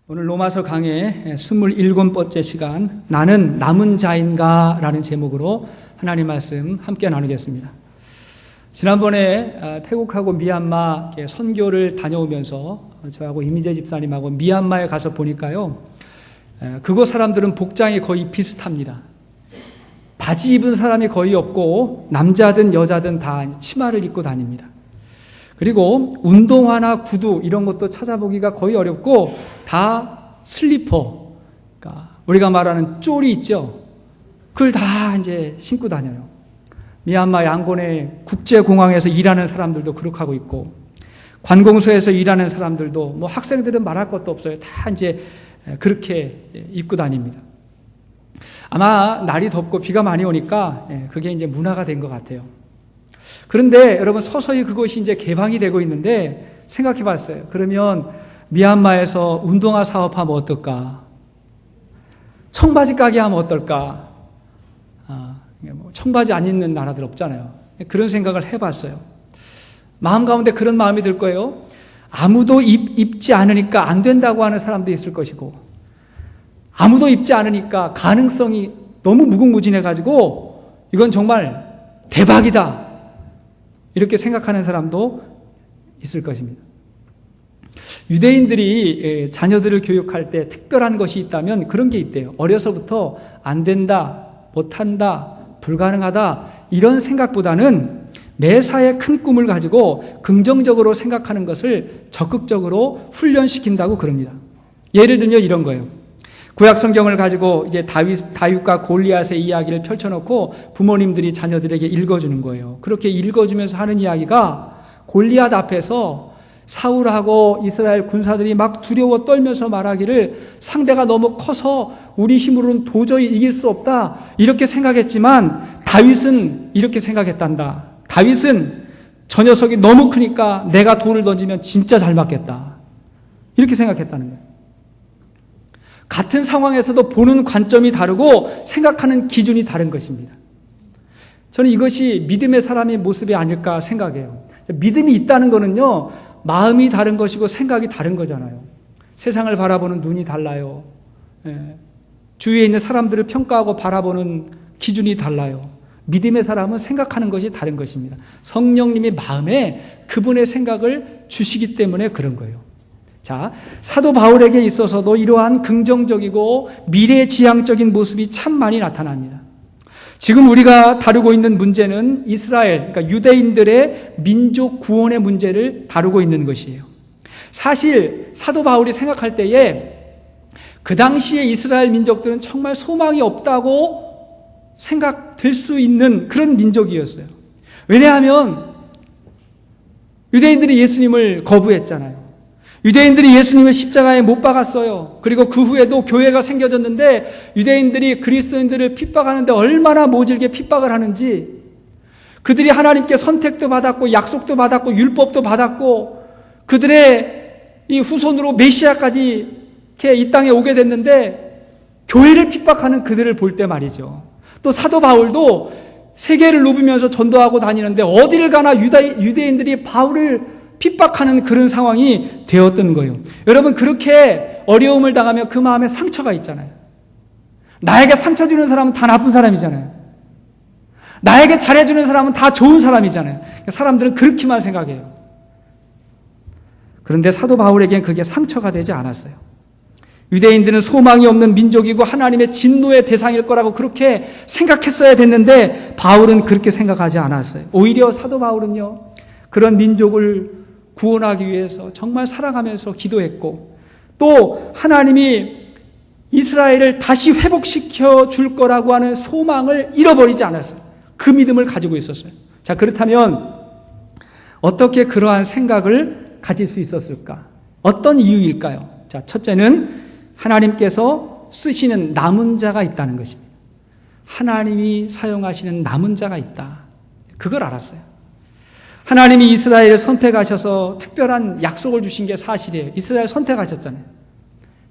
오늘 로마서 강의 27번째 시간, 나는 남은 자인가? 라는 제목으로 하나님 말씀 함께 나누겠습니다. 지난번에 태국하고 미얀마 선교를 다녀오면서 저하고 이미재 집사님하고 미얀마에 가서 보니까요, 그곳 사람들은 복장이 거의 비슷합니다. 바지 입은 사람이 거의 없고 남자든 여자든 다 치마를 입고 다닙니다. 그리고 운동화나 구두 이런 것도 찾아보기가 거의 어렵고 다 슬리퍼, 그러니까 우리가 말하는 쫄이 있죠. 그걸 다 이제 신고 다녀요. 미얀마 양곤의 국제공항에서 일하는 사람들도 그렇게 하고 있고, 관공서에서 일하는 사람들도 뭐 학생들은 말할 것도 없어요. 다 이제 그렇게 입고 다닙니다. 아마 날이 덥고 비가 많이 오니까 그게 이제 문화가 된 것 같아요. 그런데 여러분, 서서히 그것이 이제 개방이 되고 있는데 생각해 봤어요. 그러면 미얀마에서 운동화 사업하면 어떨까? 청바지 가게 하면 어떨까? 청바지 안 입는 나라들 없잖아요. 그런 생각을 해봤어요. 마음 가운데 그런 마음이 들 거예요. 아무도 입지 않으니까 안 된다고 하는 사람도 있을 것이고, 아무도 입지 않으니까 가능성이 너무 무궁무진해가지고 이건 정말 대박이다, 이렇게 생각하는 사람도 있을 것입니다. 유대인들이 자녀들을 교육할 때 특별한 것이 있다면 그런 게 있대요. 어려서부터 안 된다, 못한다, 불가능하다 이런 생각보다는 매사에 큰 꿈을 가지고 긍정적으로 생각하는 것을 적극적으로 훈련시킨다고 그럽니다. 예를 들면 이런 거예요. 구약 성경을 가지고 이제 다윗과 골리앗의 이야기를 펼쳐놓고 부모님들이 자녀들에게 읽어주는 거예요. 그렇게 읽어주면서 하는 이야기가, 골리앗 앞에서 사울하고 이스라엘 군사들이 막 두려워 떨면서 말하기를 상대가 너무 커서 우리 힘으로는 도저히 이길 수 없다, 이렇게 생각했지만 다윗은 이렇게 생각했단다. 다윗은 저 녀석이 너무 크니까 내가 돌을 던지면 진짜 잘 맞겠다, 이렇게 생각했다는 거예요. 같은 상황에서도 보는 관점이 다르고 생각하는 기준이 다른 것입니다. 저는 이것이 믿음의 사람의 모습이 아닐까 생각해요. 믿음이 있다는 거는요, 마음이 다른 것이고 생각이 다른 거잖아요. 세상을 바라보는 눈이 달라요. 주위에 있는 사람들을 평가하고 바라보는 기준이 달라요. 믿음의 사람은 생각하는 것이 다른 것입니다. 성령님이 마음에 그분의 생각을 주시기 때문에 그런 거예요. 자, 사도 바울에게 있어서도 이러한 긍정적이고 미래지향적인 모습이 참 많이 나타납니다. 지금 우리가 다루고 있는 문제는 이스라엘, 그러니까 유대인들의 민족 구원의 문제를 다루고 있는 것이에요. 사실 사도 바울이 생각할 때에 그 당시에 이스라엘 민족들은 정말 소망이 없다고 생각될 수 있는 그런 민족이었어요. 왜냐하면 유대인들이 예수님을 거부했잖아요. 유대인들이 예수님을 십자가에 못 박았어요. 그리고 그 후에도 교회가 생겨졌는데 유대인들이 그리스도인들을 핍박하는데 얼마나 모질게 핍박을 하는지, 그들이 하나님께 선택도 받았고 약속도 받았고 율법도 받았고 그들의 이 후손으로 메시아까지 이렇게 이 땅에 오게 됐는데 교회를 핍박하는 그들을 볼 때 말이죠. 또 사도 바울도 세계를 누비면서 전도하고 다니는데 어디를 가나 유대인들이 바울을 핍박하는 그런 상황이 되었던 거예요. 여러분, 그렇게 어려움을 당하면 그 마음에 상처가 있잖아요. 나에게 상처 주는 사람은 다 나쁜 사람이잖아요. 나에게 잘해주는 사람은 다 좋은 사람이잖아요. 사람들은 그렇게만 생각해요. 그런데 사도 바울에겐 그게 상처가 되지 않았어요. 유대인들은 소망이 없는 민족이고 하나님의 진노의 대상일 거라고 그렇게 생각했어야 됐는데 바울은 그렇게 생각하지 않았어요. 오히려 사도 바울은요, 그런 민족을 구원하기 위해서 정말 사랑하면서 기도했고, 또 하나님이 이스라엘을 다시 회복시켜 줄 거라고 하는 소망을 잃어버리지 않았어요. 그 믿음을 가지고 있었어요. 자, 그렇다면 어떻게 그러한 생각을 가질 수 있었을까? 어떤 이유일까요? 자, 첫째는 하나님께서 쓰시는 남은 자가 있다는 것입니다. 하나님이 사용하시는 남은 자가 있다, 그걸 알았어요. 하나님이 이스라엘을 선택하셔서 특별한 약속을 주신 게 사실이에요. 이스라엘 선택하셨잖아요.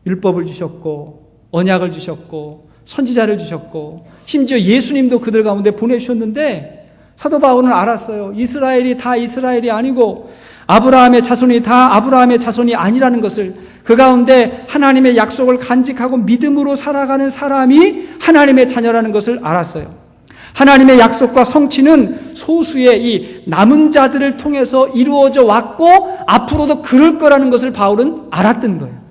율법을 주셨고 언약을 주셨고 선지자를 주셨고 심지어 예수님도 그들 가운데 보내주셨는데 사도 바울은 알았어요. 이스라엘이 다 이스라엘이 아니고 아브라함의 자손이 다 아브라함의 자손이 아니라는 것을, 그 가운데 하나님의 약속을 간직하고 믿음으로 살아가는 사람이 하나님의 자녀라는 것을 알았어요. 하나님의 약속과 성취는 소수의 이 남은 자들을 통해서 이루어져 왔고 앞으로도 그럴 거라는 것을 바울은 알았던 거예요.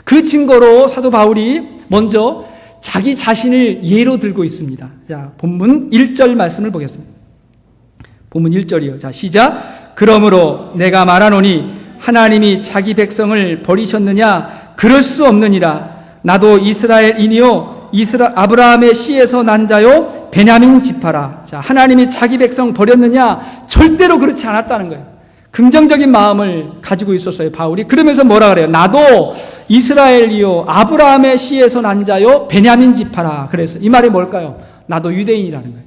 그 증거로 사도 바울이 먼저 자기 자신을 예로 들고 있습니다. 자, 본문 1절 말씀을 보겠습니다. 본문 1절이요. 자, 시작. 그러므로 내가 말하노니 하나님이 자기 백성을 버리셨느냐? 그럴 수 없느니라. 나도 이스라엘인이요 아브라함의 씨에서 난 자요 베냐민 지파라. 자, 하나님이 자기 백성 버렸느냐? 절대로 그렇지 않았다는 거예요. 긍정적인 마음을 가지고 있었어요, 바울이. 그러면서 뭐라 그래요? 나도 이스라엘이요 아브라함의 씨에서 난 자요 베냐민 지파라. 그래서 이 말이 뭘까요? 나도 유대인이라는 거예요.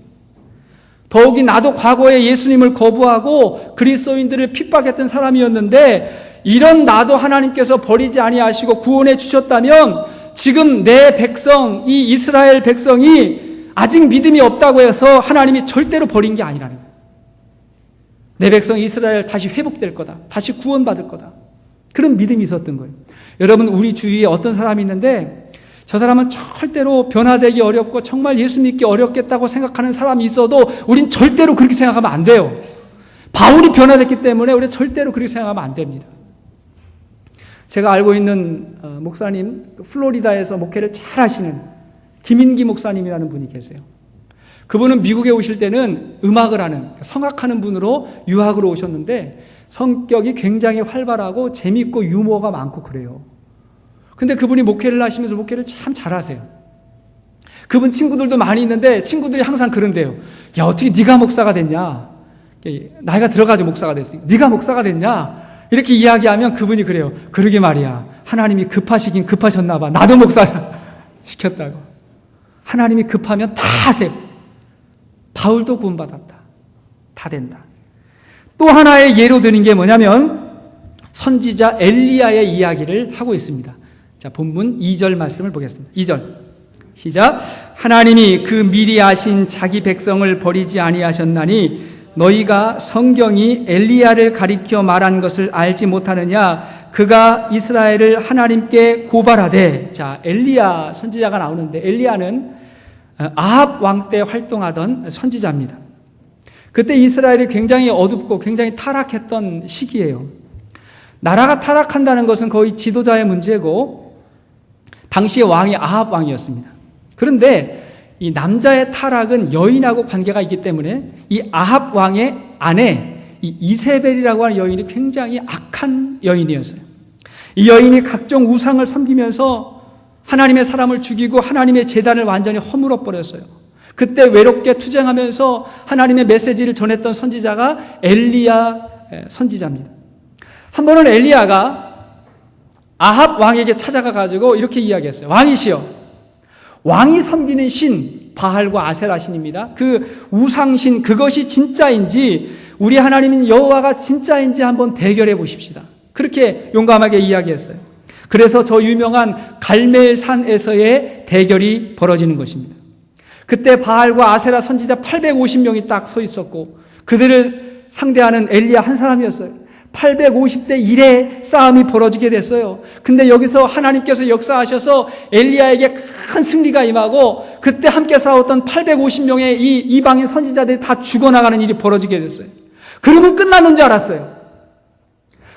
더욱이 나도 과거에 예수님을 거부하고 그리스도인들을 핍박했던 사람이었는데, 이런 나도 하나님께서 버리지 아니하시고 구원해 주셨다면 지금 내 백성, 이 이스라엘 백성이 아직 믿음이 없다고 해서 하나님이 절대로 버린 게 아니라는 거예요. 내 백성 이스라엘 다시 회복될 거다. 다시 구원받을 거다. 그런 믿음이 있었던 거예요. 여러분, 우리 주위에 어떤 사람이 있는데 저 사람은 절대로 변화되기 어렵고 정말 예수 믿기 어렵겠다고 생각하는 사람이 있어도 우린 절대로 그렇게 생각하면 안 돼요. 바울이 변화됐기 때문에 우리는 절대로 그렇게 생각하면 안 됩니다. 제가 알고 있는 목사님, 플로리다에서 목회를 잘 하시는 김인기 목사님이라는 분이 계세요. 그분은 미국에 오실 때는 음악을 하는, 성악하는 분으로 유학으로 오셨는데 성격이 굉장히 활발하고 재밌고 유머가 많고 그래요. 근데 그분이 목회를 하시면서 목회를 참 잘하세요. 그분 친구들도 많이 있는데 친구들이 항상 그런데요. 야, 어떻게 네가 목사가 됐냐? 나이가 들어가지고 목사가 됐으니까 네가 목사가 됐냐? 이렇게 이야기하면 그분이 그래요. 그러게 말이야. 하나님이 급하시긴 급하셨나 봐. 나도 목사 시켰다고. 하나님이 급하면 다 하세요. 바울도 구원받았다. 다 된다. 또 하나의 예로 드는 게 뭐냐면 선지자 엘리야의 이야기를 하고 있습니다. 자, 본문 2절 말씀을 보겠습니다. 2절 시작. 하나님이 그 미리 아신 자기 백성을 버리지 아니하셨나니 너희가 성경이 엘리야를 가리켜 말한 것을 알지 못하느냐? 그가 이스라엘을 하나님께 고발하되. 자, 엘리야 선지자가 나오는데 엘리야는 아합 왕 때 활동하던 선지자입니다. 그때 이스라엘이 굉장히 어둡고 굉장히 타락했던 시기예요. 나라가 타락한다는 것은 거의 지도자의 문제고 당시의 왕이 아합 왕이었습니다. 그런데 이 남자의 타락은 여인하고 관계가 있기 때문에 이 아합 왕의 아내 이 이세벨이라고 하는 여인이 굉장히 악한 여인이었어요. 이 여인이 각종 우상을 섬기면서 하나님의 사람을 죽이고 하나님의 제단을 완전히 허물어 버렸어요. 그때 외롭게 투쟁하면서 하나님의 메시지를 전했던 선지자가 엘리야 선지자입니다. 한 번은 엘리야가 아합 왕에게 찾아가 가지고 이렇게 이야기했어요. 왕이시여, 왕이 섬기는 신 바알과 아세라 신입니다. 그 우상신 그것이 진짜인지 우리 하나님인 여호와가 진짜인지 한번 대결해 보십시다. 그렇게 용감하게 이야기했어요. 그래서 저 유명한 갈멜산에서의 대결이 벌어지는 것입니다. 그때 바알과 아세라 선지자 850명이 딱 서 있었고 그들을 상대하는 엘리야 한 사람이었어요. 850대 1의 싸움이 벌어지게 됐어요. 근데 여기서 하나님께서 역사하셔서 엘리야에게 큰 승리가 임하고 그때 함께 싸웠던 850명의 이 이방인 선지자들이 다 죽어나가는 일이 벌어지게 됐어요. 그러면 끝나는 줄 알았어요.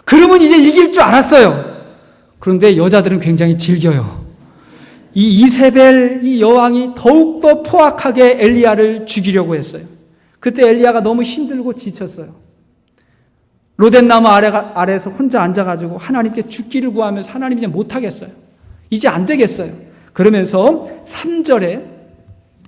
그러면 이제 이길 줄 알았어요. 그런데 여자들은 굉장히 즐겨요. 이 이세벨 이 여왕이 더욱더 포악하게 엘리야를 죽이려고 했어요. 그때 엘리야가 너무 힘들고 지쳤어요. 로덴나무 아래에서 혼자 앉아가지고 하나님께 죽기를 구하면서 하나님 이제 못하겠어요. 이제 안 되겠어요. 그러면서 3절에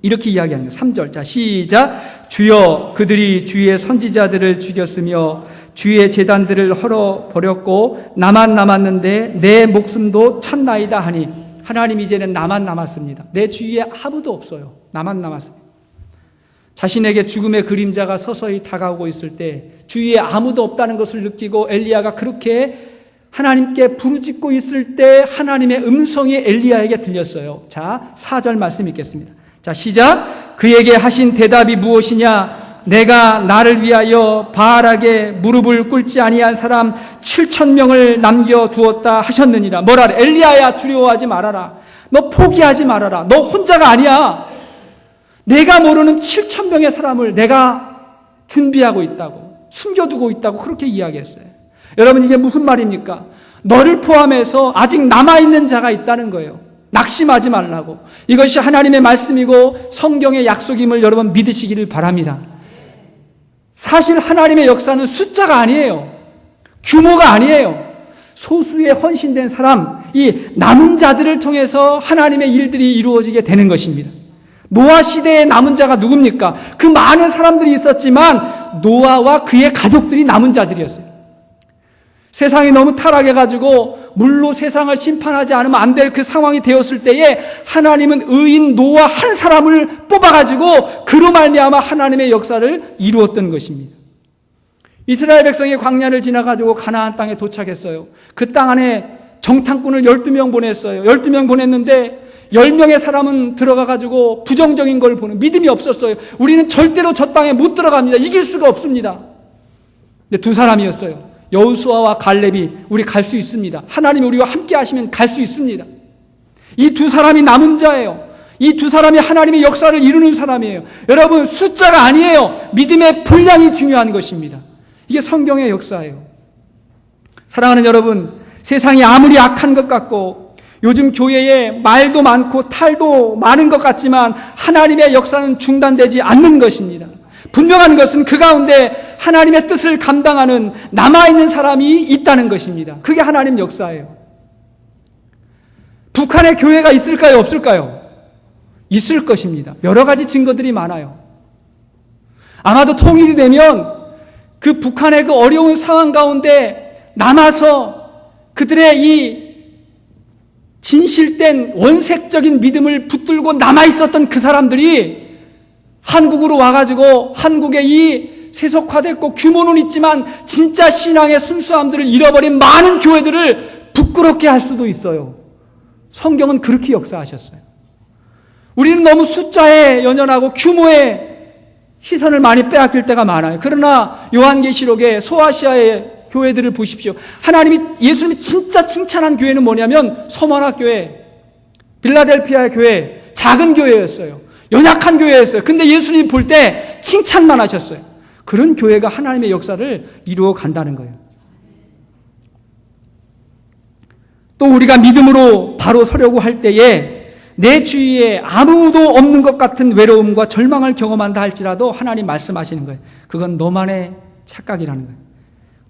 이렇게 이야기하는 거예요. 3절. 자, 시작. 주여, 그들이 주의 선지자들을 죽였으며 주의 제단들을 헐어버렸고 나만 남았는데 내 목숨도 참나이다 하니. 하나님 이제는 나만 남았습니다. 내 주위에 아무도 없어요. 나만 남았습니다. 자신에게 죽음의 그림자가 서서히 다가오고 있을 때 주위에 아무도 없다는 것을 느끼고 엘리야가 그렇게 하나님께 부르짖고 있을 때 하나님의 음성이 엘리야에게 들렸어요. 자, 4절 말씀 읽겠습니다. 자, 시작. 그에게 하신 대답이 무엇이냐? 내가 나를 위하여 바알에게 무릎을 꿇지 아니한 사람 7,000명을 남겨두었다 하셨느니라. 뭐라 그래? 엘리야야, 두려워하지 말아라. 너 포기하지 말아라. 너 혼자가 아니야. 내가 모르는 7,000명의 사람을 내가 준비하고 있다고, 숨겨두고 있다고 그렇게 이야기했어요. 여러분, 이게 무슨 말입니까? 너를 포함해서 아직 남아있는 자가 있다는 거예요. 낙심하지 말라고. 이것이 하나님의 말씀이고 성경의 약속임을 여러분 믿으시기를 바랍니다. 사실 하나님의 역사는 숫자가 아니에요. 규모가 아니에요. 소수의 헌신된 사람, 이 남은 자들을 통해서 하나님의 일들이 이루어지게 되는 것입니다. 노아 시대의 남은 자가 누굽니까? 그 많은 사람들이 있었지만 노아와 그의 가족들이 남은 자들이었어요. 세상이 너무 타락해가지고 물로 세상을 심판하지 않으면 안 될 그 상황이 되었을 때에 하나님은 의인 노아 한 사람을 뽑아가지고 그로 말미암아 하나님의 역사를 이루었던 것입니다. 이스라엘 백성이 광야를 지나가지고 가나안 땅에 도착했어요. 그 땅 안에 정탐꾼을 12명 보냈어요. 12명 보냈는데 10명의 사람은 들어가가지고 부정적인 걸 보는, 믿음이 없었어요. 우리는 절대로 저 땅에 못 들어갑니다. 이길 수가 없습니다. 근데 두 사람이었어요. 여호수아와 갈렙이 우리 갈 수 있습니다. 하나님이 우리와 함께 하시면 갈 수 있습니다. 이 두 사람이 남은 자예요. 이 두 사람이 하나님의 역사를 이루는 사람이에요. 여러분, 숫자가 아니에요. 믿음의 분량이 중요한 것입니다. 이게 성경의 역사예요. 사랑하는 여러분, 세상이 아무리 악한 것 같고 요즘 교회에 말도 많고 탈도 많은 것 같지만 하나님의 역사는 중단되지 않는 것입니다. 분명한 것은 그 가운데 하나님의 뜻을 감당하는 남아있는 사람이 있다는 것입니다. 그게 하나님 역사예요. 북한에 교회가 있을까요? 없을까요? 있을 것입니다. 여러 가지 증거들이 많아요. 아마도 통일이 되면 그 북한의 그 어려운 상황 가운데 남아서 그들의 이 진실된 원색적인 믿음을 붙들고 남아있었던 그 사람들이 한국으로 와가지고 한국의 이 세속화됐고 규모는 있지만 진짜 신앙의 순수함들을 잃어버린 많은 교회들을 부끄럽게 할 수도 있어요. 성경은 그렇게 역사하셨어요. 우리는 너무 숫자에 연연하고 규모에 시선을 많이 빼앗길 때가 많아요. 그러나 요한계시록의 소아시아의 교회들을 보십시오. 예수님이 진짜 칭찬한 교회는 뭐냐면 서머나 교회, 빌라델피아 교회, 작은 교회였어요. 연약한 교회였어요. 근데 예수님 볼 때 칭찬만 하셨어요. 그런 교회가 하나님의 역사를 이루어 간다는 거예요. 또 우리가 믿음으로 바로 서려고 할 때에 내 주위에 아무도 없는 것 같은 외로움과 절망을 경험한다 할지라도 하나님 말씀하시는 거예요. 그건 너만의 착각이라는 거예요.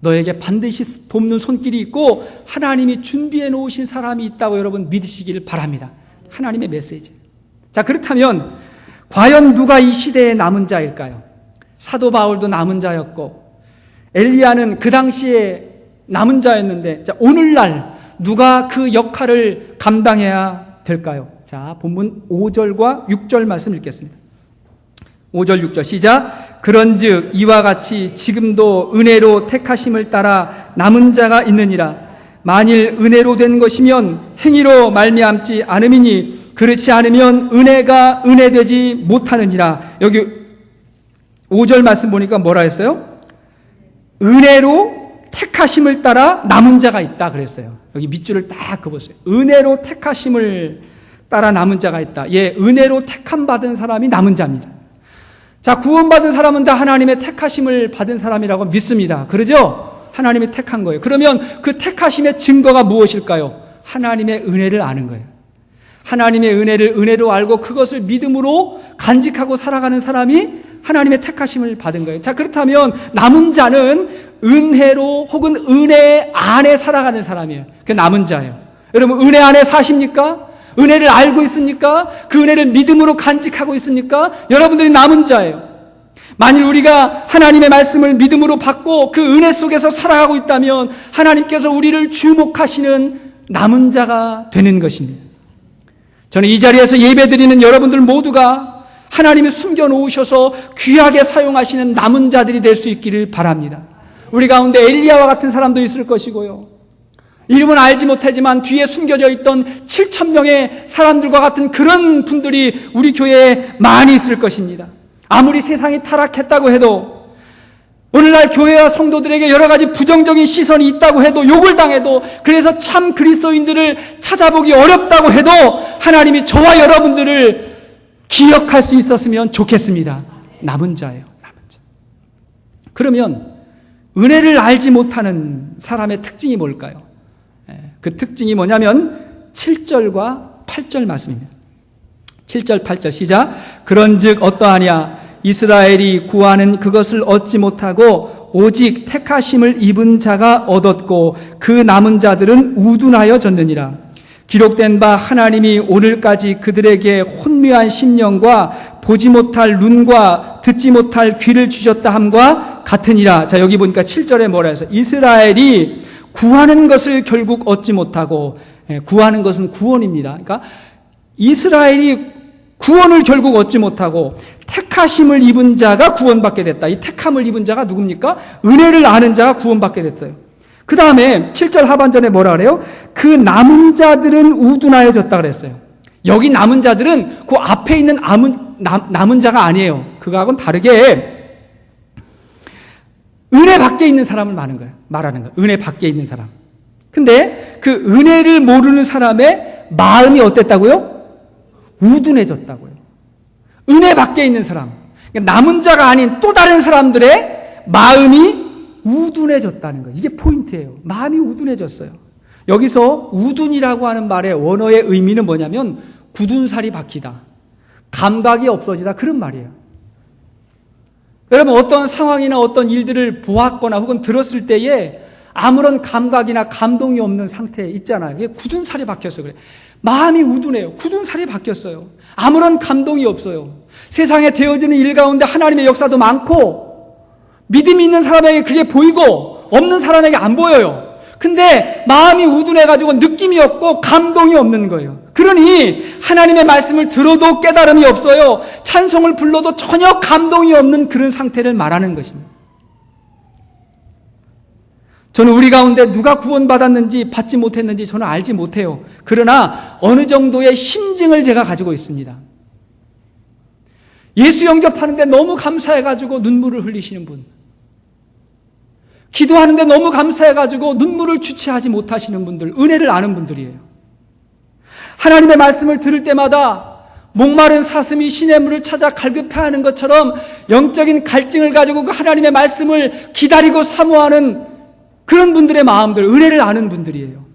너에게 반드시 돕는 손길이 있고 하나님이 준비해 놓으신 사람이 있다고 여러분 믿으시기를 바랍니다. 하나님의 메시지. 자, 그렇다면 과연 누가 이 시대의 남은 자일까요? 사도 바울도 남은 자였고 엘리야는 그 당시에 남은 자였는데, 자, 오늘날 누가 그 역할을 감당해야 될까요? 자, 본문 5절과 6절 말씀 읽겠습니다. 5절 6절 시작. 그런즉 이와 같이 지금도 은혜로 택하심을 따라 남은 자가 있느니라. 만일 은혜로 된 것이면 행위로 말미암지 않음이니 그렇지 않으면 은혜가 은혜되지 못하느니라. 여기 5절 말씀 보니까 뭐라 했어요? 은혜로 택하심을 따라 남은 자가 있다 그랬어요. 여기 밑줄을 딱 그어보세요. 은혜로 택하심을 따라 남은 자가 있다. 예, 은혜로 택함 받은 사람이 남은 자입니다. 자, 구원받은 사람은 다 하나님의 택하심을 받은 사람이라고 믿습니다. 그러죠? 하나님이 택한 거예요. 그러면 그 택하심의 증거가 무엇일까요? 하나님의 은혜를 아는 거예요. 하나님의 은혜를 은혜로 알고 그것을 믿음으로 간직하고 살아가는 사람이 하나님의 택하심을 받은 거예요. 자, 그렇다면 남은 자는 은혜로 혹은 은혜 안에 살아가는 사람이에요. 그 남은 자예요. 여러분, 은혜 안에 사십니까? 은혜를 알고 있습니까? 그 은혜를 믿음으로 간직하고 있습니까? 여러분들이 남은 자예요. 만일 우리가 하나님의 말씀을 믿음으로 받고 그 은혜 속에서 살아가고 있다면 하나님께서 우리를 주목하시는 남은 자가 되는 것입니다. 저는 이 자리에서 예배드리는 여러분들 모두가 하나님이 숨겨놓으셔서 귀하게 사용하시는 남은 자들이 될 수 있기를 바랍니다. 우리 가운데 엘리야와 같은 사람도 있을 것이고요. 이름은 알지 못하지만 뒤에 숨겨져 있던 7,000명의 사람들과 같은 그런 분들이 우리 교회에 많이 있을 것입니다. 아무리 세상이 타락했다고 해도, 오늘날 교회와 성도들에게 여러 가지 부정적인 시선이 있다고 해도, 욕을 당해도, 그래서 참 그리스도인들을 찾아보기 어렵다고 해도 하나님이 저와 여러분들을 기억할 수 있었으면 좋겠습니다. 남은 자예요. 남은 자. 그러면 은혜를 알지 못하는 사람의 특징이 뭘까요? 그 특징이 뭐냐면 7절과 8절 말씀입니다. 7절 8절 시작. 그런즉 어떠하냐 이스라엘이 구하는 그것을 얻지 못하고 오직 택하심을 입은 자가 얻었고 그 남은 자들은 우둔하여 졌느니라. 기록된 바 하나님이 오늘까지 그들에게 혼미한 심령과 보지 못할 눈과 듣지 못할 귀를 주셨다 함과 같으니라. 자, 여기 보니까 7절에 뭐라 해서 이스라엘이 구하는 것을 결국 얻지 못하고, 구하는 것은 구원입니다. 그러니까 이스라엘이 구원을 결국 얻지 못하고 택하심을 입은 자가 구원받게 됐다. 이 택함을 입은 자가 누굽니까? 은혜를 아는 자가 구원받게 됐어요. 그 다음에 7절 하반전에 뭐라 그래요? 그 남은 자들은 우둔하여졌다 그랬어요. 여기 남은 자들은 그 앞에 있는 남은 자가 아니에요. 그거하고는 다르게 은혜 밖에 있는 사람을 말하는 거예요. 은혜 밖에 있는 사람. 근데 그 은혜를 모르는 사람의 마음이 어땠다고요? 우둔해졌다고요. 은혜 밖에 있는 사람, 남은 자가 아닌 또 다른 사람들의 마음이 우둔해졌다는 거예요. 이게 포인트예요. 마음이 우둔해졌어요. 여기서 우둔이라고 하는 말의 원어의 의미는 뭐냐면 굳은 살이 박히다, 감각이 없어지다, 그런 말이에요. 여러분, 어떤 상황이나 어떤 일들을 보았거나 혹은 들었을 때에 아무런 감각이나 감동이 없는 상태에 있잖아요. 이게 굳은 살이 박혔어 그래. 마음이 우둔해요. 굳은 살이 박혔어요. 아무런 감동이 없어요. 세상에 되어지는 일 가운데 하나님의 역사도 많고 믿음이 있는 사람에게 그게 보이고 없는 사람에게 안 보여요. 근데 마음이 우둔해가지고 느낌이 없고 감동이 없는 거예요. 그러니 하나님의 말씀을 들어도 깨달음이 없어요. 찬송을 불러도 전혀 감동이 없는 그런 상태를 말하는 것입니다. 저는 우리 가운데 누가 구원받았는지 받지 못했는지 저는 알지 못해요. 그러나 어느 정도의 심증을 제가 가지고 있습니다. 예수 영접하는데 너무 감사해가지고 눈물을 흘리시는 분, 기도하는데 너무 감사해가지고 눈물을 주체하지 못하시는 분들, 은혜를 아는 분들이에요. 하나님의 말씀을 들을 때마다 목마른 사슴이 시냇물을 찾아 갈급해하는 것처럼 영적인 갈증을 가지고 그 하나님의 말씀을 기다리고 사모하는 그런 분들의 마음들, 은혜를 아는 분들이에요.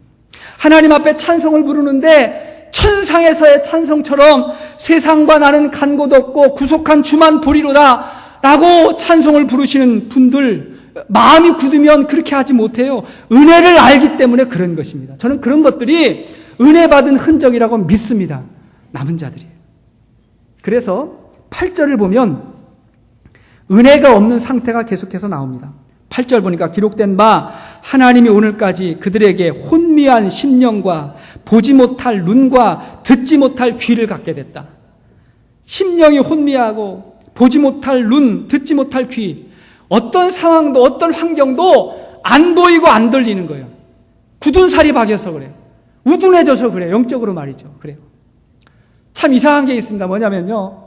하나님 앞에 찬송을 부르는데 천상에서의 찬송처럼 세상과 나는 간 곳 없고 구속한 주만 보리로다 라고 찬송을 부르시는 분들, 마음이 굳으면 그렇게 하지 못해요. 은혜를 알기 때문에 그런 것입니다. 저는 그런 것들이 은혜 받은 흔적이라고 믿습니다. 남은 자들이에요. 그래서 8절을 보면 은혜가 없는 상태가 계속해서 나옵니다. 8절 보니까 기록된 바 하나님이 오늘까지 그들에게 혼미한 심령과 보지 못할 눈과 듣지 못할 귀를 갖게 됐다. 심령이 혼미하고 보지 못할 눈, 듣지 못할 귀, 어떤 상황도 어떤 환경도 안 보이고 안 들리는 거예요. 굳은 살이 박여서 그래요. 우둔해져서 그래요. 영적으로 말이죠. 그래요. 참 이상한 게 있습니다. 뭐냐면요,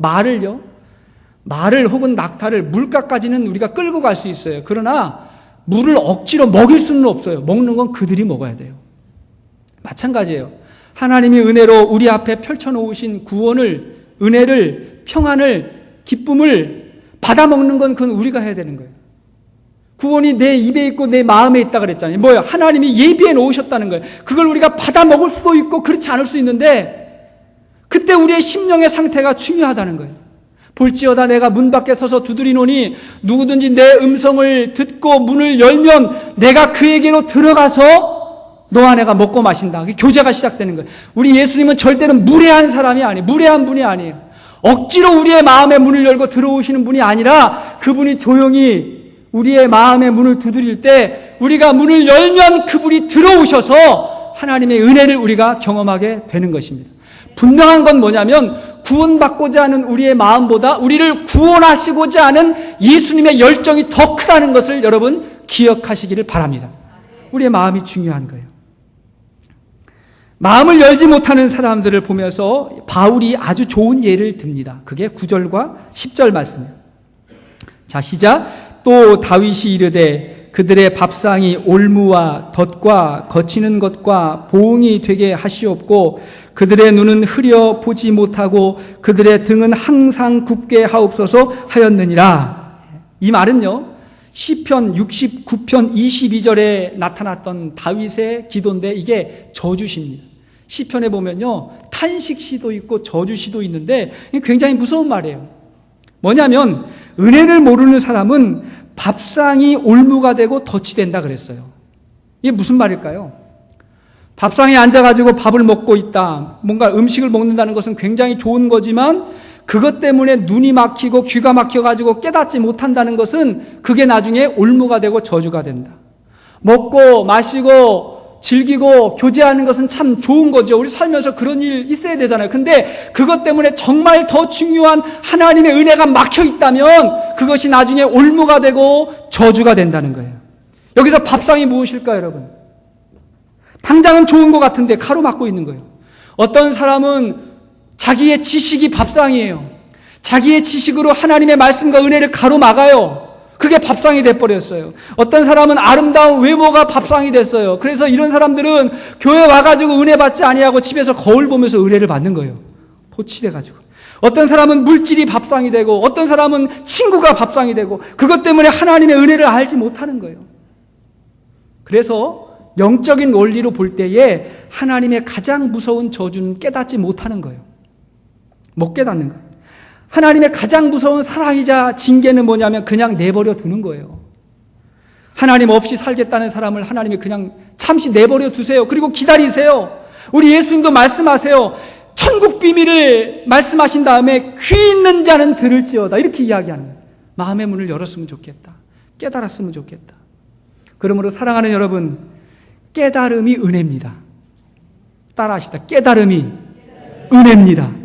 말을 혹은 낙타를 물가까지는 우리가 끌고 갈 수 있어요. 그러나 물을 억지로 먹일 수는 없어요. 먹는 건 그들이 먹어야 돼요. 마찬가지예요. 하나님이 은혜로 우리 앞에 펼쳐놓으신 구원을, 은혜를, 평안을, 기쁨을 받아먹는 건 그건 우리가 해야 되는 거예요. 구원이 내 입에 있고 내 마음에 있다 그랬잖아요. 뭐예요? 하나님이 예비해 놓으셨다는 거예요. 그걸 우리가 받아먹을 수도 있고 그렇지 않을 수 있는데 그때 우리의 심령의 상태가 중요하다는 거예요. 볼지어다 내가 문 밖에 서서 두드리노니 누구든지 내 음성을 듣고 문을 열면 내가 그에게로 들어가서 너와 내가 먹고 마신다. 교제가 시작되는 거예요. 우리 예수님은 절대로 무례한 사람이 아니에요. 무례한 분이 아니에요. 억지로 우리의 마음의 문을 열고 들어오시는 분이 아니라 그분이 조용히 우리의 마음의 문을 두드릴 때 우리가 문을 열면 그분이 들어오셔서 하나님의 은혜를 우리가 경험하게 되는 것입니다. 분명한 건 뭐냐면 구원받고자 하는 우리의 마음보다 우리를 구원하시고자 하는 예수님의 열정이 더 크다는 것을 여러분 기억하시기를 바랍니다. 우리의 마음이 중요한 거예요. 마음을 열지 못하는 사람들을 보면서 바울이 아주 좋은 예를 듭니다. 그게 9절과 10절 말씀이에요. 자, 시작. 또 다윗이 이르되 그들의 밥상이 올무와 덫과 거치는 것과 보응이 되게 하시옵고 그들의 눈은 흐려 보지 못하고 그들의 등은 항상 굽게 하옵소서 하였느니라. 이 말은요, 시편 69편 22절에 나타났던 다윗의 기도인데 이게 저주시입니다. 시편에 보면요, 탄식시도 있고 저주시도 있는데 굉장히 무서운 말이에요. 뭐냐면 은혜를 모르는 사람은 밥상이 올무가 되고 덫이 된다 그랬어요. 이게 무슨 말일까요? 밥상에 앉아가지고 밥을 먹고 있다, 뭔가 음식을 먹는다는 것은 굉장히 좋은 거지만 그것 때문에 눈이 막히고 귀가 막혀가지고 깨닫지 못한다는 것은 그게 나중에 올무가 되고 저주가 된다. 먹고 마시고 즐기고 교제하는 것은 참 좋은 거죠. 우리 살면서 그런 일 있어야 되잖아요. 근데 그것 때문에 정말 더 중요한 하나님의 은혜가 막혀 있다면 그것이 나중에 올무가 되고 저주가 된다는 거예요. 여기서 밥상이 무엇일까요, 여러분? 당장은 좋은 것 같은데 가로막고 있는 거예요. 어떤 사람은 자기의 지식이 밥상이에요. 자기의 지식으로 하나님의 말씀과 은혜를 가로막아요. 그게 밥상이 돼버렸어요. 어떤 사람은 아름다운 외모가 밥상이 됐어요. 그래서 이런 사람들은 교회 와가지고 은혜 받지 아니하고 집에서 거울 보면서 은혜를 받는 거예요. 포치돼가지고. 어떤 사람은 물질이 밥상이 되고 어떤 사람은 친구가 밥상이 되고 그것 때문에 하나님의 은혜를 알지 못하는 거예요. 그래서 영적인 원리로 볼 때에 하나님의 가장 무서운 저주는 깨닫지 못하는 거예요. 못 깨닫는 거예요. 하나님의 가장 무서운 사랑이자 징계는 뭐냐면 그냥 내버려 두는 거예요. 하나님 없이 살겠다는 사람을 하나님이 그냥 잠시 내버려 두세요. 그리고 기다리세요. 우리 예수님도 말씀하세요. 천국 비밀을 말씀하신 다음에 귀 있는 자는 들을지어다. 이렇게 이야기하는 거예요. 마음의 문을 열었으면 좋겠다. 깨달았으면 좋겠다. 그러므로 사랑하는 여러분, 깨달음이 은혜입니다. 따라하십시다. 깨달음이 은혜입니다.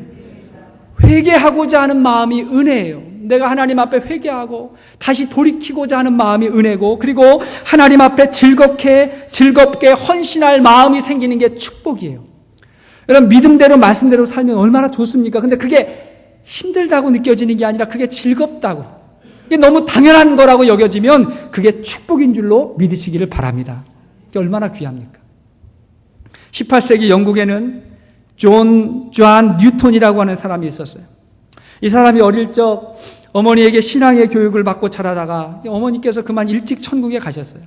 회개하고자 하는 마음이 은혜예요. 내가 하나님 앞에 회개하고 다시 돌이키고자 하는 마음이 은혜고, 그리고 하나님 앞에 즐겁게 헌신할 마음이 생기는 게 축복이에요. 여러분, 믿음대로 말씀대로 살면 얼마나 좋습니까? 근데 그게 힘들다고 느껴지는 게 아니라 그게 즐겁다고, 이게 너무 당연한 거라고 여겨지면 그게 축복인 줄로 믿으시기를 바랍니다. 이게 얼마나 귀합니까? 18세기 영국에는 존 뉴턴이라고 하는 사람이 있었어요. 이 사람이 어릴 적 어머니에게 신앙의 교육을 받고 자라다가 어머니께서 그만 일찍 천국에 가셨어요.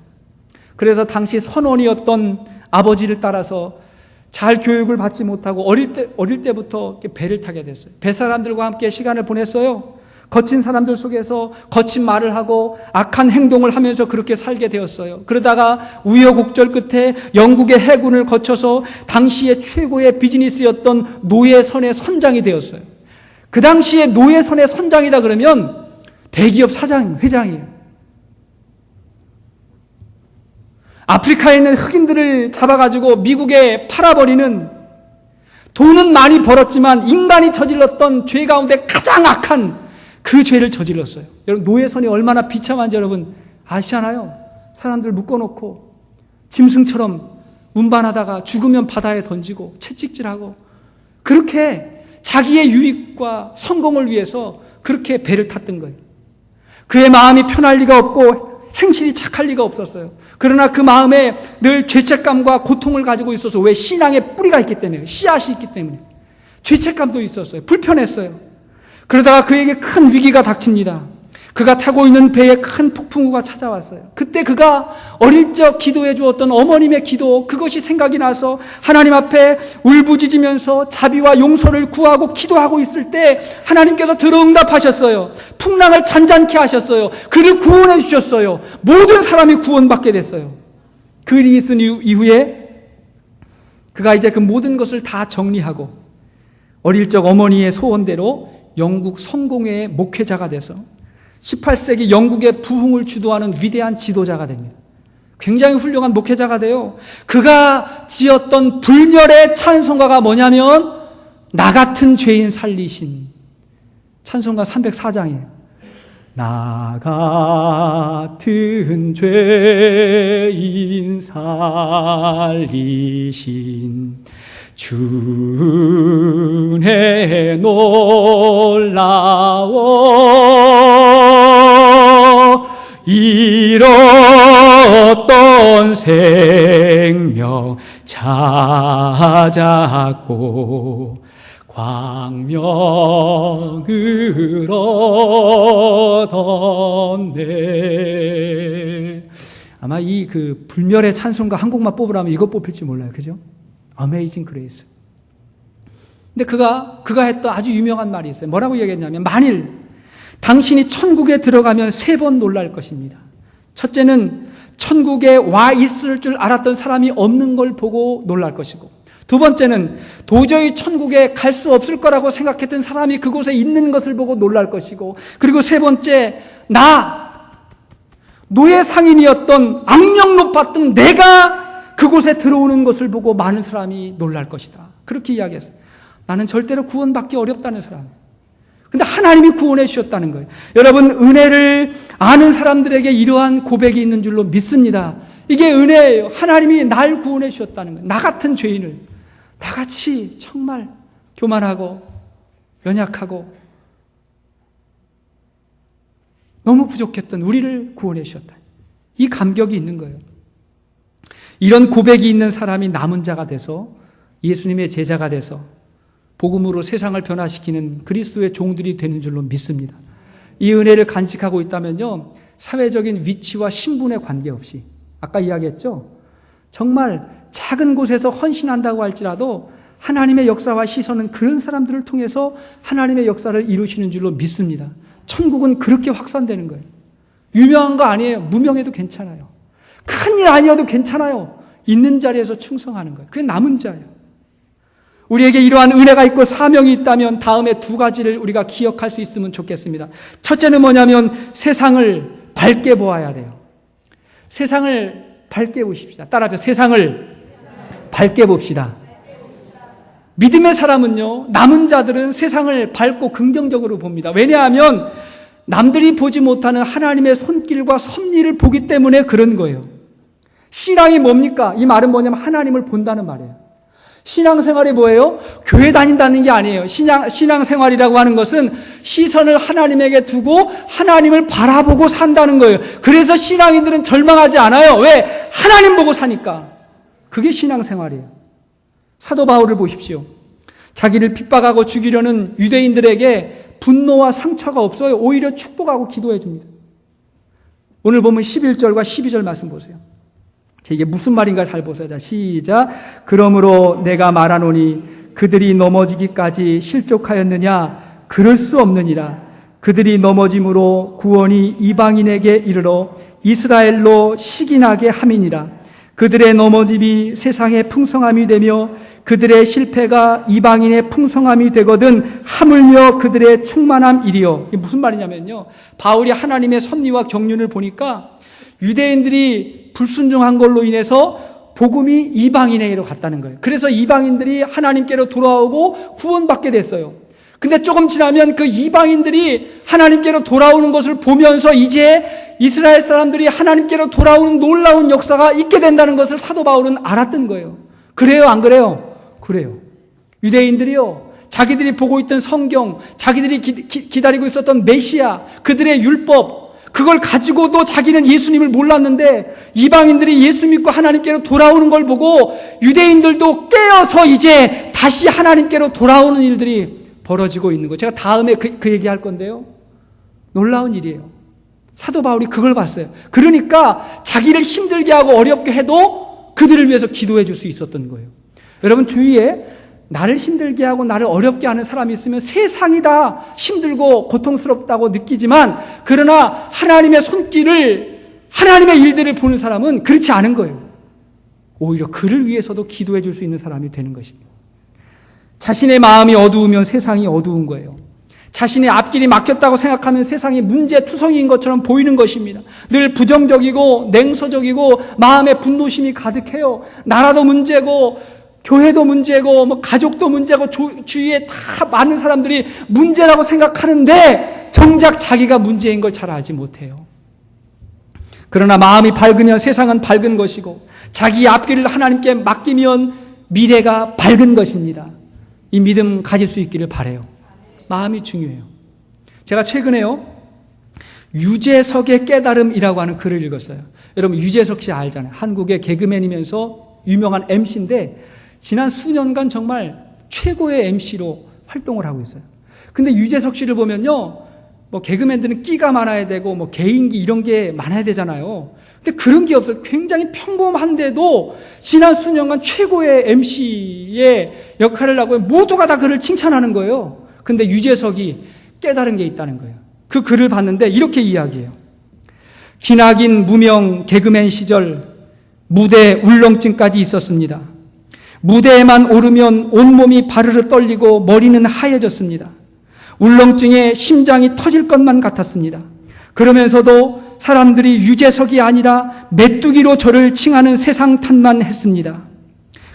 그래서 당시 선원이었던 아버지를 따라서 잘 교육을 받지 못하고 어릴 때부터 배를 타게 됐어요. 배 사람들과 함께 시간을 보냈어요. 거친 사람들 속에서 거친 말을 하고 악한 행동을 하면서 그렇게 살게 되었어요. 그러다가 우여곡절 끝에 영국의 해군을 거쳐서 당시의 최고의 비즈니스였던 노예선의 선장이 되었어요. 그 당시에 노예선의 선장이다 그러면 대기업 회장이에요. 아프리카에 있는 흑인들을 잡아가지고 미국에 팔아버리는, 돈은 많이 벌었지만 인간이 저질렀던 죄 가운데 가장 악한 그 죄를 저질렀어요. 여러분, 노예선이 얼마나 비참한지 여러분 아시잖아요. 사람들 묶어놓고 짐승처럼 운반하다가 죽으면 바다에 던지고 채찍질하고, 그렇게 자기의 유익과 성공을 위해서 그렇게 배를 탔던 거예요. 그의 마음이 편할 리가 없고 행실이 착할 리가 없었어요. 그러나 그 마음에 늘 죄책감과 고통을 가지고 있어서, 왜? 신앙의 뿌리가 있기 때문에, 씨앗이 있기 때문에 죄책감도 있었어요. 불편했어요. 그러다가 그에게 큰 위기가 닥칩니다. 그가 타고 있는 배에 큰 폭풍우가 찾아왔어요. 그때 그가 어릴 적 기도해 주었던 어머님의 기도, 그것이 생각이 나서 하나님 앞에 울부짖으면서 자비와 용서를 구하고 기도하고 있을 때 하나님께서 들어응답하셨어요. 풍랑을 잔잔케 하셨어요. 그를 구원해 주셨어요. 모든 사람이 구원받게 됐어요. 그 일이 있은 이후에 그가 이제 그 모든 것을 다 정리하고 어릴 적 어머니의 소원대로 영국 성공회의 목회자가 돼서 18세기 영국의 부흥을 주도하는 위대한 지도자가 됩니다. 굉장히 훌륭한 목회자가 돼요. 그가 지었던 불멸의 찬송가가 뭐냐면 나 같은 죄인 살리신, 찬송가 304장이에요. 나 같은 죄인 살리신 주의 놀라워 잃었던 생명 찾았고 광명을 얻었네. 아마 이 그 불멸의 찬송가 한 곡만 뽑으라면 이거 뽑힐지 몰라요. 그죠? Amazing Grace. 근데 그가 했던 아주 유명한 말이 있어요. 뭐라고 얘기했냐면, 만일 당신이 천국에 들어가면 3번 놀랄 것입니다. 첫째는 천국에 와 있을 줄 알았던 사람이 없는 걸 보고 놀랄 것이고, 두 번째는 도저히 천국에 갈 수 없을 거라고 생각했던 사람이 그곳에 있는 것을 보고 놀랄 것이고, 그리고 세 번째, 노예 상인이었던 악령 높았던 내가 그곳에 들어오는 것을 보고 많은 사람이 놀랄 것이다. 그렇게 이야기했어요. 나는 절대로 구원받기 어렵다는 사람. 근데 하나님이 구원해 주셨다는 거예요. 여러분, 은혜를 아는 사람들에게 이러한 고백이 있는 줄로 믿습니다. 이게 은혜예요. 하나님이 날 구원해 주셨다는 거예요. 나 같은 죄인을, 나같이 정말 교만하고 연약하고 너무 부족했던 우리를 구원해 주셨다. 이 감격이 있는 거예요. 이런 고백이 있는 사람이 남은 자가 돼서 예수님의 제자가 돼서 복음으로 세상을 변화시키는 그리스도의 종들이 되는 줄로 믿습니다. 이 은혜를 간직하고 있다면요, 사회적인 위치와 신분에 관계없이, 아까 이야기했죠, 정말 작은 곳에서 헌신한다고 할지라도 하나님의 역사와 시선은 그런 사람들을 통해서 하나님의 역사를 이루시는 줄로 믿습니다. 천국은 그렇게 확산되는 거예요. 유명한 거 아니에요. 무명해도 괜찮아요. 큰일 아니어도 괜찮아요. 있는 자리에서 충성하는 거예요. 그게 남은 자예요. 우리에게 이러한 은혜가 있고 사명이 있다면 다음에 2가지를 우리가 기억할 수 있으면 좋겠습니다. 첫째는 뭐냐면 세상을 밝게 보아야 돼요. 세상을 밝게 보십시다. 따라합시다. 세상을 밝게 봅시다. 믿음의 사람은요, 남은 자들은 세상을 밝고 긍정적으로 봅니다. 왜냐하면 남들이 보지 못하는 하나님의 손길과 섭리를 보기 때문에 그런 거예요. 신앙이 뭡니까? 이 말은 뭐냐면 하나님을 본다는 말이에요. 신앙생활이 뭐예요? 교회 다닌다는 게 아니에요. 신앙생활이라고 하는 것은 시선을 하나님에게 두고 하나님을 바라보고 산다는 거예요. 그래서 신앙인들은 절망하지 않아요. 왜? 하나님 보고 사니까. 그게 신앙생활이에요. 사도 바울을 보십시오. 자기를 핍박하고 죽이려는 유대인들에게 분노와 상처가 없어요. 오히려 축복하고 기도해 줍니다. 오늘 보면 11절과 12절 말씀 보세요. 이게 무슨 말인가 잘 보세요. 자, 시작. 그러므로 내가 말하노니 그들이 넘어지기까지 실족하였느냐? 그럴 수 없느니라. 그들이 넘어짐으로 구원이 이방인에게 이르러 이스라엘로 식인하게 함이니라. 그들의 넘어짐이 세상의 풍성함이 되며 그들의 실패가 이방인의 풍성함이 되거든 하물며 그들의 충만함이리요. 이게 무슨 말이냐면요, 바울이 하나님의 섭리와 경륜을 보니까 유대인들이 불순종한 걸로 인해서 복음이 이방인에게로 갔다는 거예요. 그래서 이방인들이 하나님께로 돌아오고 구원받게 됐어요. 근데 조금 지나면 그 이방인들이 하나님께로 돌아오는 것을 보면서 이제 이스라엘 사람들이 하나님께로 돌아오는 놀라운 역사가 있게 된다는 것을 사도 바울은 알았던 거예요. 그래요, 안 그래요? 그래요. 유대인들이요, 자기들이 보고 있던 성경, 자기들이 기다리고 있었던 메시아, 그들의 율법, 그걸 가지고도 자기는 예수님을 몰랐는데 이방인들이 예수 믿고 하나님께로 돌아오는 걸 보고 유대인들도 깨어서 이제 다시 하나님께로 돌아오는 일들이 벌어지고 있는 거예요. 제가 다음에 그 얘기할 건데요, 놀라운 일이에요. 사도 바울이 그걸 봤어요. 그러니까 자기를 힘들게 하고 어렵게 해도 그들을 위해서 기도해 줄 수 있었던 거예요. 여러분, 주위에 나를 힘들게 하고 나를 어렵게 하는 사람이 있으면 세상이 다 힘들고 고통스럽다고 느끼지만, 그러나 하나님의 손길을, 하나님의 일들을 보는 사람은 그렇지 않은 거예요. 오히려 그를 위해서도 기도해 줄 수 있는 사람이 되는 것입니다. 자신의 마음이 어두우면 세상이 어두운 거예요. 자신의 앞길이 막혔다고 생각하면 세상이 문제투성이인 것처럼 보이는 것입니다. 늘 부정적이고 냉소적이고 마음에 분노심이 가득해요. 나라도 문제고 교회도 문제고 가족도 문제고 주위에 다 많은 사람들이 문제라고 생각하는데 정작 자기가 문제인 걸 잘 알지 못해요. 그러나 마음이 밝으면 세상은 밝은 것이고 자기 앞길을 하나님께 맡기면 미래가 밝은 것입니다. 이 믿음 가질 수 있기를 바라요. 마음이 중요해요. 제가 최근에요, 유재석의 깨달음이라고 하는 글을 읽었어요. 여러분 유재석 씨 알잖아요. 한국의 개그맨이면서 유명한 MC인데 지난 수년간 정말 최고의 MC로 활동을 하고 있어요. 근데 유재석 씨를 보면요, 뭐 개그맨들은 끼가 많아야 되고 뭐 개인기 이런 게 많아야 되잖아요. 근데 그런 게 없어요. 굉장히 평범한데도 지난 수년간 최고의 MC의 역할을 하고 모두가 다 그를 칭찬하는 거예요. 근데 유재석이 깨달은 게 있다는 거예요. 그 글을 봤는데 이렇게 이야기해요. 기나긴 무명 개그맨 시절 무대 울렁증까지 있었습니다. 무대에만 오르면 온몸이 바르르 떨리고 머리는 하얘졌습니다. 울렁증에 심장이 터질 것만 같았습니다. 그러면서도 사람들이 유재석이 아니라 메뚜기로 저를 칭하는 세상 탓만 했습니다.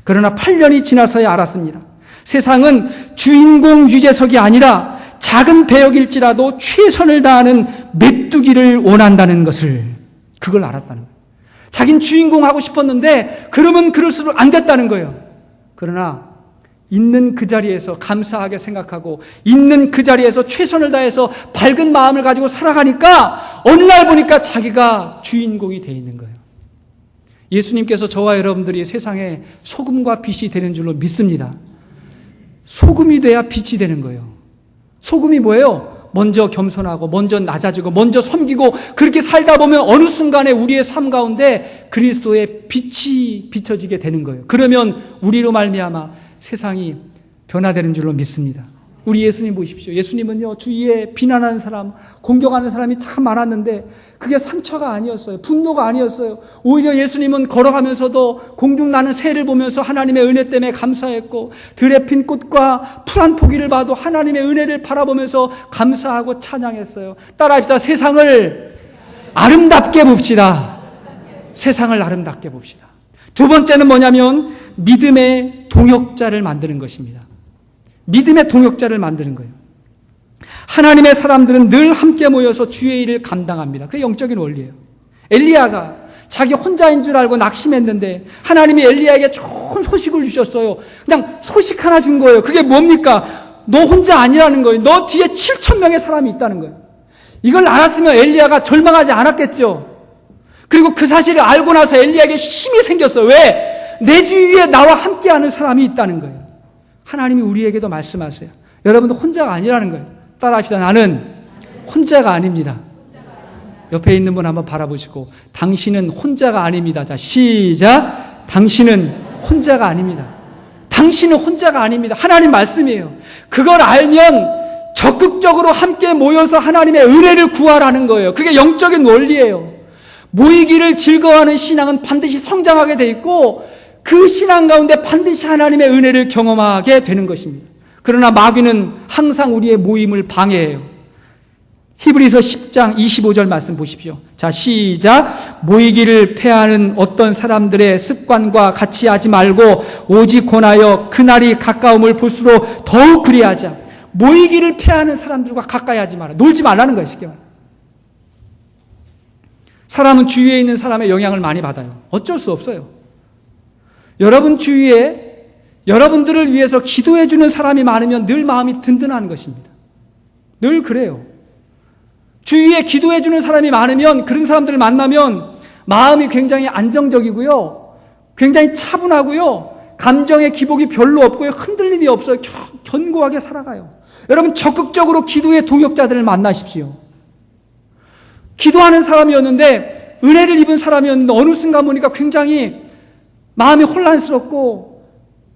그러나 8년이 지나서야 알았습니다. 세상은 주인공 유재석이 아니라 작은 배역일지라도 최선을 다하는 메뚜기를 원한다는 것을, 그걸 알았다는 거예요. 자긴 주인공 하고 싶었는데 그러면 그럴수록 안 됐다는 거예요. 그러나 있는 그 자리에서 감사하게 생각하고 있는 그 자리에서 최선을 다해서 밝은 마음을 가지고 살아가니까 어느 날 보니까 자기가 주인공이 돼 있는 거예요. 예수님께서 저와 여러분들이 세상에 소금과 빛이 되는 줄로 믿습니다. 소금이 돼야 빛이 되는 거예요. 소금이 뭐예요? 먼저 겸손하고 먼저 낮아지고 먼저 섬기고 그렇게 살다 보면 어느 순간에 우리의 삶 가운데 그리스도의 빛이 비춰지게 되는 거예요. 그러면 우리로 말미암아 세상이 변화되는 줄로 믿습니다. 우리 예수님 보십시오. 예수님은요, 주위에 비난하는 사람, 공격하는 사람이 참 많았는데 그게 상처가 아니었어요. 분노가 아니었어요. 오히려 예수님은 걸어가면서도 공중 나는 새를 보면서 하나님의 은혜 때문에 감사했고, 들에 핀 꽃과 푸른 포기를 봐도 하나님의 은혜를 바라보면서 감사하고 찬양했어요. 따라합시다. 세상을 아름답게 봅시다. 세상을 아름답게 봅시다. 두 번째는 뭐냐면 믿음의 동역자를 만드는 것입니다. 믿음의 동역자를 만드는 거예요. 하나님의 사람들은 늘 함께 모여서 주의 일을 감당합니다. 그게 영적인 원리예요. 엘리야가 자기 혼자인 줄 알고 낙심했는데 하나님이 엘리야에게 좋은 소식을 주셨어요. 그냥 소식 하나 준 거예요. 그게 뭡니까? 너 혼자 아니라는 거예요. 너 뒤에 7,000명의 사람이 있다는 거예요. 이걸 알았으면 엘리야가 절망하지 않았겠죠. 그리고 그 사실을 알고 나서 엘리야에게 힘이 생겼어요. 왜? 내 주위에 나와 함께하는 사람이 있다는 거예요. 하나님이 우리에게도 말씀하세요. 여러분도 혼자가 아니라는 거예요. 따라합시다. 나는 혼자가 아닙니다. 옆에 있는 분 한번 바라보시고, 당신은 혼자가 아닙니다. 자, 시작. 당신은 혼자가 아닙니다. 당신은 혼자가 아닙니다. 하나님 말씀이에요. 그걸 알면 적극적으로 함께 모여서 하나님의 은혜를 구하라는 거예요. 그게 영적인 원리예요. 모이기를 즐거워하는 신앙은 반드시 성장하게 돼 있고 그 신앙 가운데 반드시 하나님의 은혜를 경험하게 되는 것입니다. 그러나 마귀는 항상 우리의 모임을 방해해요. 히브리서 10장 25절 말씀 보십시오. 자, 시작. 모이기를 패하는 어떤 사람들의 습관과 같이 하지 말고 오직 권하여 그날이 가까움을 볼수록 더욱 그리하자. 모이기를 패하는 사람들과 가까이 하지 마라. 놀지 말라는 거예요. 쉽게 말하면. 사람은 주위에 있는 사람의 영향을 많이 받아요. 어쩔 수 없어요. 여러분 주위에 여러분들을 위해서 기도해 주는 사람이 많으면 늘 마음이 든든한 것입니다. 늘 그래요. 주위에 기도해 주는 사람이 많으면 그런 사람들을 만나면 마음이 굉장히 안정적이고요. 굉장히 차분하고요. 감정의 기복이 별로 없고요. 흔들림이 없어요. 견고하게 살아가요. 여러분 적극적으로 기도의 동역자들을 만나십시오. 기도하는 사람이었는데 은혜를 입은 사람이었는데 어느 순간 보니까 굉장히 마음이 혼란스럽고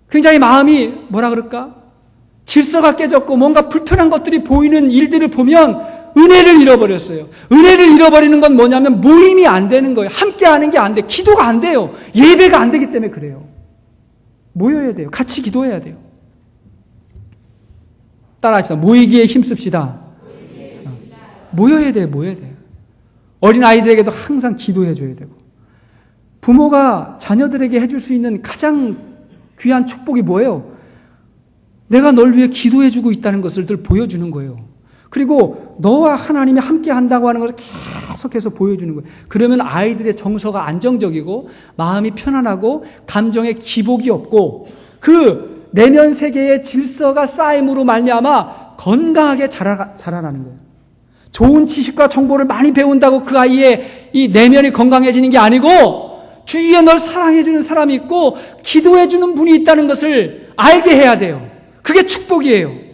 굉장히 마음이 뭐라 그럴까? 질서가 깨졌고 뭔가 불편한 것들이 보이는 일들을 보면 은혜를 잃어버렸어요. 은혜를 잃어버리는 건 뭐냐면 모임이 안 되는 거예요. 함께 하는 게 안 돼. 기도가 안 돼요. 예배가 안 되기 때문에 그래요. 모여야 돼요. 같이 기도해야 돼요. 따라합시다. 모이기에 힘씁시다. 모여야 돼요. 모여야 돼요. 어린아이들에게도 항상 기도해 줘야 되고, 부모가 자녀들에게 해줄 수 있는 가장 귀한 축복이 뭐예요? 내가 널 위해 기도해 주고 있다는 것을 늘 보여주는 거예요. 그리고 너와 하나님이 함께 한다고 하는 것을 계속해서 보여주는 거예요. 그러면 아이들의 정서가 안정적이고 마음이 편안하고 감정에 기복이 없고 그 내면 세계의 질서가 쌓임으로 말미암아 건강하게 자라나는 거예요. 좋은 지식과 정보를 많이 배운다고 그 아이의 이 내면이 건강해지는 게 아니고 주위에 널 사랑해주는 사람이 있고 기도해주는 분이 있다는 것을 알게 해야 돼요. 그게 축복이에요.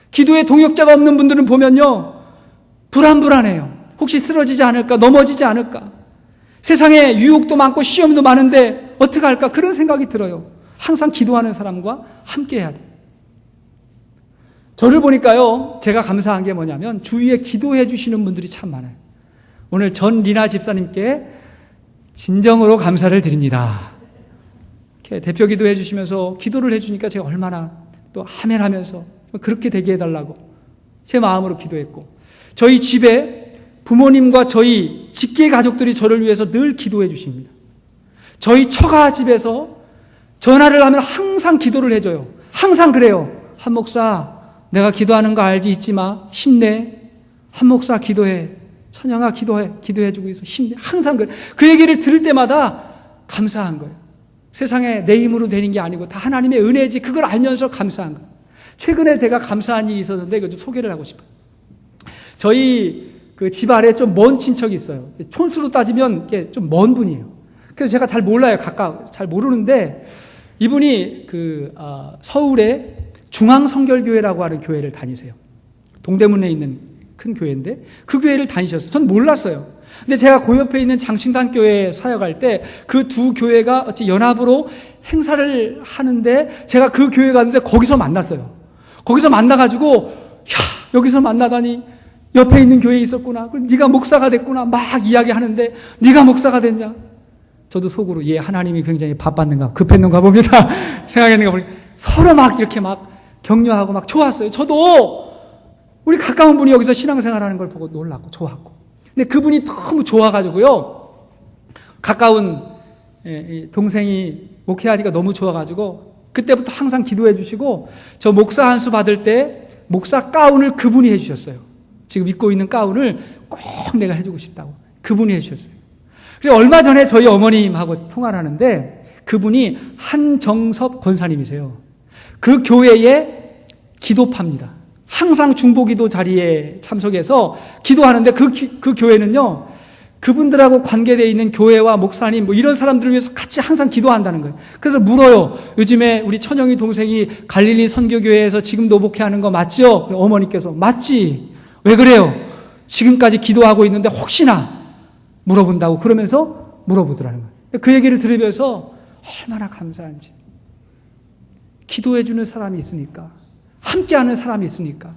기도에 동역자가 없는 분들은 보면요, 불안해요. 혹시 쓰러지지 않을까? 넘어지지 않을까? 세상에 유혹도 많고 시험도 많은데 어떻게 할까? 그런 생각이 들어요. 항상 기도하는 사람과 함께 해야 돼요. 저를 보니까요, 제가 감사한 게 뭐냐면 주위에 기도해 주시는 분들이 참 많아요. 오늘 전 리나 집사님께 진정으로 감사를 드립니다. 이렇게 대표 기도해 주시면서 기도를 해 주니까 제가 얼마나 또 아멘 하면서 그렇게 되게 해달라고 제 마음으로 기도했고, 저희 집에 부모님과 저희 직계 가족들이 저를 위해서 늘 기도해 주십니다. 저희 처가 집에서 전화를 하면 항상 기도를 해줘요. 항상 그래요. 한 목사, 내가 기도하는 거 알지? 잊지 마. 힘내. 한 목사 기도해. 천영아 기도해주고 있어. 힘내. 항상 그래. 그 얘기를 들을 때마다 감사한 거예요. 세상에 내 힘으로 되는 게 아니고 다 하나님의 은혜지. 그걸 알면서 감사한 거예요. 최근에 제가 감사한 일이 있었는데 이거 좀 소개를 하고 싶어요. 저희 그 집 아래에 좀 먼 친척이 있어요. 촌수로 따지면 이게 좀 먼 분이에요. 그래서 제가 잘 몰라요. 잘 모르는데 이분이 서울에 중앙성결교회라고 하는 교회를 다니세요. 동대문에 있는 큰 교회인데 그 교회를 다니셨어요. 전 몰랐어요. 근데 제가 그 옆에 있는 장충단 교회에 사역할 때 그 두 교회가 어찌 연합으로 행사를 하는데 제가 그 교회 갔는데 거기서 만났어요. 거기서 만나가지고 여기서 만나다니 옆에 있는 교회에 있었구나. 네가 목사가 됐구나. 막 이야기하는데 네가 목사가 됐냐? 저도 속으로 하나님이 굉장히 바빴는가 급했는가 봅니다. 생각했는가 보니 서로 막 이렇게 막 격려하고 막 좋았어요. 저도 우리 가까운 분이 여기서 신앙생활하는 걸 보고 놀랐고 좋았고. 근데 그분이 너무 좋아가지고요. 가까운 동생이 목회하니까 너무 좋아가지고 그때부터 항상 기도해 주시고 저 목사 한 수 받을 때 목사 가운을 그분이 해주셨어요. 지금 입고 있는 가운을 꼭 내가 해주고 싶다고 그분이 해주셨어요. 그래서 얼마 전에 저희 어머님하고 통화를 하는데 그분이 한정섭 권사님이세요. 그 교회의 기도파입니다. 항상 중보기도 자리에 참석해서 기도하는데 그 교회는요, 그분들하고 관계되어 있는 교회와 목사님 이런 사람들을 위해서 같이 항상 기도한다는 거예요. 그래서 물어요. 요즘에 우리 천영이 동생이 갈릴리 선교교회에서 지금도 목회하는 거 맞죠? 어머니께서 맞지. 왜 그래요? 지금까지 기도하고 있는데 혹시나 물어본다고 그러면서 물어보더라는 거예요. 그 얘기를 들으면서 얼마나 감사한지. 기도해주는 사람이 있으니까, 함께하는 사람이 있으니까,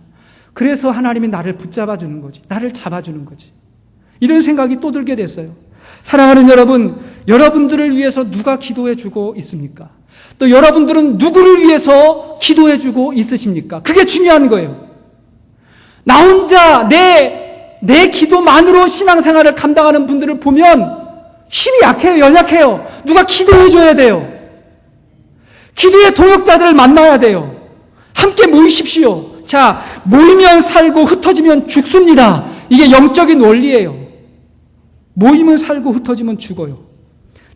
그래서 하나님이 나를 붙잡아주는 거지, 나를 잡아주는 거지. 이런 생각이 또 들게 됐어요. 사랑하는 여러분, 여러분들을 위해서 누가 기도해주고 있습니까? 또 여러분들은 누구를 위해서 기도해주고 있으십니까? 그게 중요한 거예요. 나 혼자 내 기도만으로 신앙생활을 감당하는 분들을 보면 힘이 약해요, 연약해요. 누가 기도해줘야 돼요. 기도의 동역자들을 만나야 돼요. 함께 모이십시오. 자, 모이면 살고 흩어지면 죽습니다. 이게 영적인 원리예요. 모이면 살고 흩어지면 죽어요.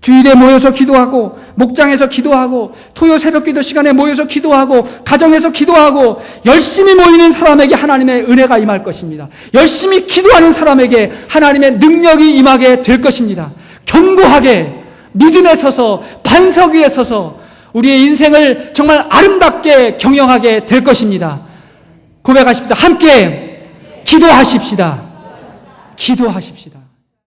주일에 모여서 기도하고, 목장에서 기도하고, 토요 새벽기도 시간에 모여서 기도하고, 가정에서 기도하고, 열심히 모이는 사람에게 하나님의 은혜가 임할 것입니다. 열심히 기도하는 사람에게 하나님의 능력이 임하게 될 것입니다. 견고하게 믿음에 서서, 반석 위에 서서 우리의 인생을 정말 아름답게 경영하게 될 것입니다. 고백하십시다. 함께 기도하십시다. 기도하십시다.